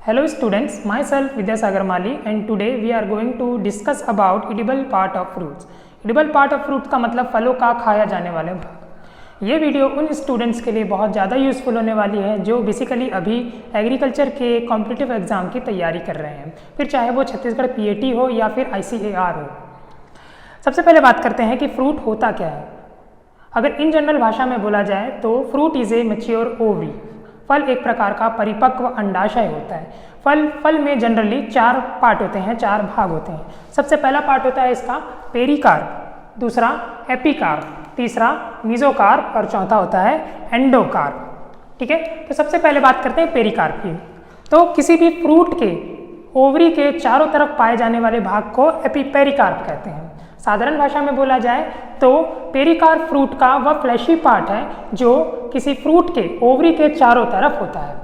Hello students, myself Vidyasagar Mali and today we are going to discuss about edible part of fruits. Edible part of fruits का मतलब फलों का खाया जाने वाले भाग। ये वीडियो उन स्टूडेंट्स के लिए बहुत ज़्यादा यूज़फुल होने वाली है जो बेसिकली अभी एग्रीकल्चर के कॉम्पिटिटिव एग्ज़ाम की तैयारी कर रहे हैं, फिर चाहे वो छत्तीसगढ़ PAT हो या फिर ICAR हो। सबसे पहले बात करते हैं कि फ्रूट होता क्या है। अगर इन जनरल भाषा में बोला जाए तो fruit is a mature ovary. फल एक प्रकार का परिपक्व अंडाशय होता है। फल में जनरली 4 पार्ट होते हैं, 4 भाग होते हैं। सबसे पहला पार्ट होता है इसका पेरिकार्प, दूसरा एपिकार्प, तीसरा मीजोकार्प और चौथा होता है एंडोकार्प। ठीक है, तो सबसे पहले बात करते हैं पेरिकार्प की। तो किसी भी फ्रूट के ओवरी के चारों तरफ पाए जाने वाले भाग को पेरिकार्प कहते हैं। साधारण भाषा में बोला जाए तो पेरिकार्प फ्रूट का वह फ्लैशी पार्ट है जो किसी फ्रूट के ओवरी के चारों तरफ होता है।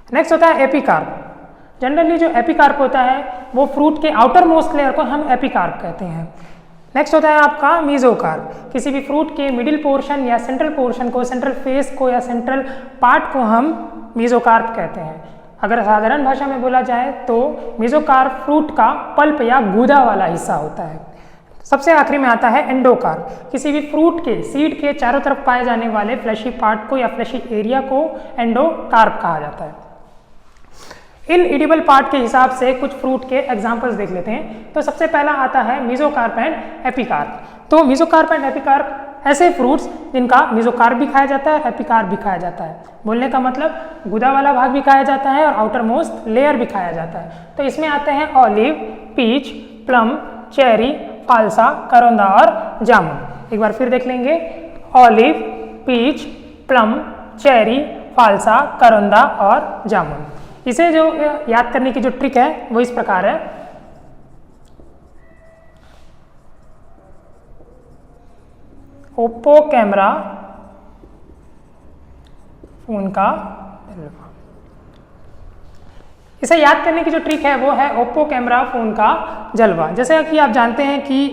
नेक्स्ट होता है एपिकार्प। जनरली जो एपिकार्प होता है वो फ्रूट के आउटर मोस्ट लेयर को हम एपिकार्प कहते हैं। नेक्स्ट होता है आपका मीजोकार्प। किसी भी फ्रूट के मिडिल पोर्शन या सेंट्रल पोर्शन को, सेंट्रल फेस को या सेंट्रल पार्ट को हम मीजोकार्प कहते हैं। अगर साधारण भाषा में बोला जाए तो मीजोकार्प फ्रूट का पल्प या गूदा वाला हिस्सा होता है। सबसे आखिरी में आता है एंडोकार्प। किसी भी फ्रूट के सीड के चारों तरफ पाए जाने वाले फ्लैशी पार्ट को या फ्लैशी एरिया को एंडोकार्प कहा जाता है। इन एडिबल पार्ट के हिसाब से कुछ फ्रूट के एग्जांपल्स देख लेते हैं। तो सबसे पहला आता है मीजोकार्प एंड एपिकार्प। तो मीजोकार्प एंड एपिकार्प ऐसे फ्रूट्स जिनका मीजोकार्प भी खाया जाता है, एपिकार्प भी खाया जाता है। बोलने का मतलब गुदा वाला भाग भी खाया जाता है और आउटर मोस्ट लेयर भी खाया जाता है। तो इसमें आते हैं ऑलिव, पीच, प्लम, चेरी, फालसा, करौंदा और जामुन। एक बार फिर देख लेंगे, ऑलिव, पीच, प्लम, चेरी, फालसा, करौंदा और जामुन। इसे जो याद करने की जो ट्रिक है वो इस प्रकार है। ओप्पो कैमरा फोन का जलवा। इसे याद करने की जो ट्रिक है वो है ओप्पो कैमरा फोन का जलवा। जैसे कि आप जानते हैं कि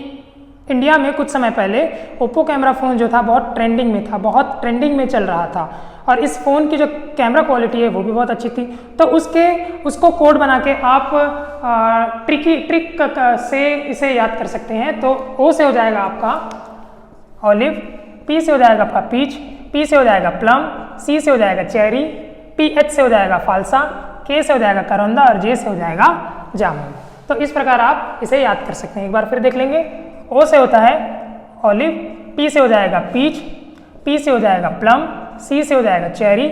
इंडिया में कुछ समय पहले ओप्पो कैमरा फ़ोन जो था बहुत ट्रेंडिंग में था, बहुत ट्रेंडिंग में चल रहा था और इस फ़ोन की जो कैमरा क्वालिटी है वो भी बहुत अच्छी थी। तो उसको कोड बना के आप ट्रिक से इसे याद कर सकते हैं। तो ओ से हो जाएगा आपका ऑलिव, पी से हो जाएगा आपका पीच, पी से हो जाएगा प्लम, सी से हो जाएगा चेरी, PH से हो जाएगा फालसा, के से हो जाएगा करौंदा और जे से हो जाएगा जामुन। तो इस प्रकार आप इसे याद कर सकते हैं। एक बार फिर देख लेंगे, ओ से होता है ऑलिव, पी से हो जाएगा पीच, पी से हो जाएगा प्लम, सी से हो जाएगा चेरी,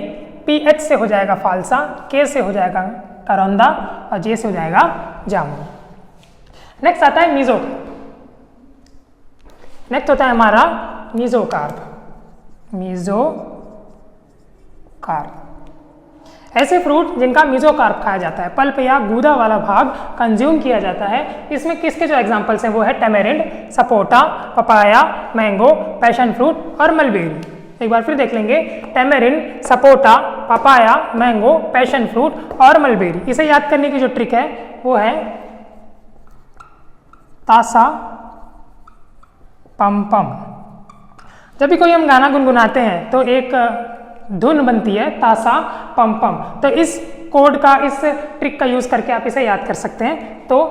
PH से हो जाएगा फालसा, के से हो जाएगा करौंदा और जे से हो जाएगा जामुन। नेक्स्ट आता है मीजोकार्प। नेक्स्ट होता है हमारा मीजोकार्प। ऐसे फ्रूट जिनका मीजोकार्प खाया जाता है, पल्प या गूदा वाला भाग कंज्यूम किया जाता है। इसमें किसके जो एग्जांपल्स हैं वो है tamarind, sapota, papaya, mango, passion fruit और मलबेरी। एक बार फिर देख लेंगे, tamarind, sapota, papaya, mango, passion fruit और मलबेरी। इसे याद करने की जो ट्रिक है वो है तासा पम पम। जब भी कोई हम गाना गुनगुनाते हैं तो एक धुन बनती है तासा पम पम। तो इस कोड का, इस ट्रिक का यूज करके आप इसे याद कर सकते हैं। तो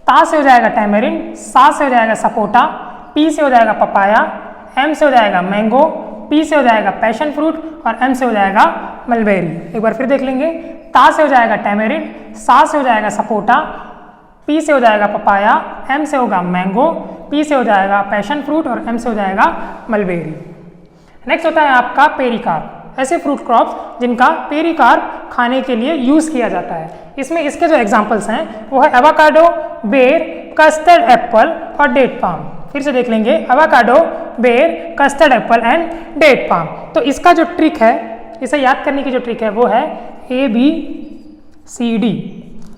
ता से हो जाएगा टैमेरिंड, सा से हो जाएगा सपोटा, पी से हो जाएगा पपाया, एम से हो जाएगा मैंगो, पी से हो जाएगा पैशन फ्रूट और एम से हो जाएगा मलबेरी। एक बार फिर देख लेंगे, ता से हो जाएगा टैमेरिंड, सा से हो जाएगा सपोटा, पी से हो जाएगा पपाया, एम से होगा मैंगो, पी से हो जाएगा पैशन फ्रूट और एम से हो जाएगा मलबेरी। नेक्स्ट होता है आपका पेरिकार्प। ऐसे फ्रूट क्रॉप्स जिनका पेरिकार्प खाने के लिए यूज किया जाता है। इसमें इसके जो एग्जांपल्स हैं वो है एवोकाडो, बेर, कस्टर्ड एप्पल और डेट पाम। फिर से देख लेंगे, एवोकाडो, बेर, custard apple and date palm. तो इसका जो ट्रिक है, इसे याद करने की जो ट्रिक है वो है ABCD।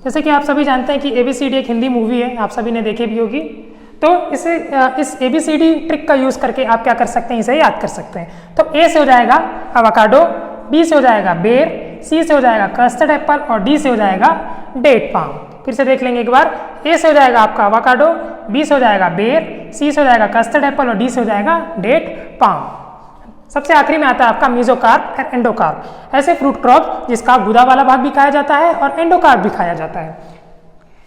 जैसे कि आप सभी जानते हैं कि ABCD एक हिंदी मूवी है, आप सभी ने देखी भी होगी। तो इस ABCD ट्रिक का यूज करके आप क्या कर सकते हैं, इसे याद कर सकते हैं। तो A से हो जाएगा एवोकाडो, B से हो जाएगा बेर, C से हो जाएगा कस्टर्ड एप्पल और D से हो जाएगा डेट पाम। फिर से देख लेंगे एक बार, A से हो जाएगा आपका एवोकाडो, B से हो जाएगा बेर, C से हो जाएगा कस्टर्ड एप्पल और D से हो जाएगा डेट पाम। सबसे आखिरी में आता है आपका मेसोकार्प और एंडोकार्प। ऐसे फ्रूट क्रॉप जिसका गुदा वाला भाग भी खाया जाता है और एंडोकार्प भी खाया जाता है।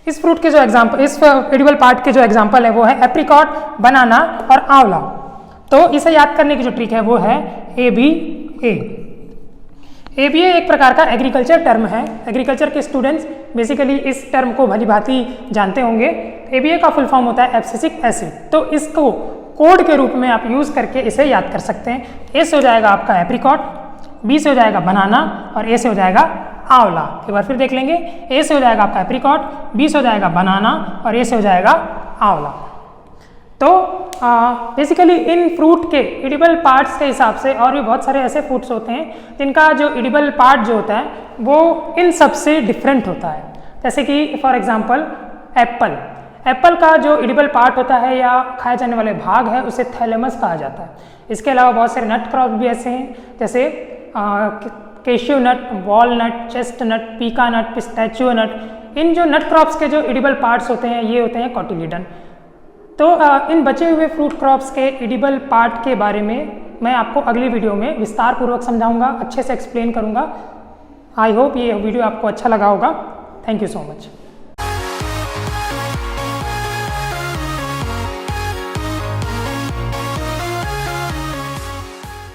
इस फ्रूट के जो एग्जाम्पल, इस एडिबल पार्ट के जो एग्जाम्पल है वो है एप्रिकॉट, बनाना और आंवला। तो इसे याद करने की जो ट्रिक है वो है ABA। ABA एक प्रकार का एग्रीकल्चर टर्म है। एग्रीकल्चर के स्टूडेंट्स बेसिकली इस टर्म को भली भांति जानते होंगे। ABA का फुल फॉर्म होता है एब्सिसिक एसिड। तो इसको कोड के रूप में आप यूज करके इसे याद कर सकते हैं। A से हो जाएगा आपका एप्रिकॉट, B से हो जाएगा बनाना और A से हो जाएगा आंवला। एक बार फिर देख लेंगे, A से हो जाएगा आपका एप्रिकॉट, B से हो जाएगा बनाना और A से हो जाएगा आंवला। तो बेसिकली इन फ्रूट के एडिबल पार्ट्स के हिसाब से और भी बहुत सारे ऐसे फ्रूट्स होते हैं जिनका जो एडिबल पार्ट जो होता है वो इन सब से डिफरेंट होता है। जैसे कि फॉर एग्जांपल एप्पल। एप्पल का जो एडिबल पार्ट होता है या खाए जाने वाले भाग है उसे थैलेमस कहा जाता है। इसके अलावा बहुत सारे नट क्रॉप भी ऐसे हैं जैसे कैश्यू नट, वॉलनट, चेस्टनट, पीका नट, पिस्ताचियो नट। इन जो नट क्रॉप्स के जो एडिबल पार्ट्स होते हैं ये होते हैं कोटिलीडन। तो इन बचे हुए फ्रूट क्रॉप्स के एडिबल पार्ट के बारे में मैं आपको अगली वीडियो में विस्तार पूर्वक समझाऊंगा, अच्छे से एक्सप्लेन करूंगा। आई होप ये वीडियो आपको अच्छा लगा होगा। Thank you so much.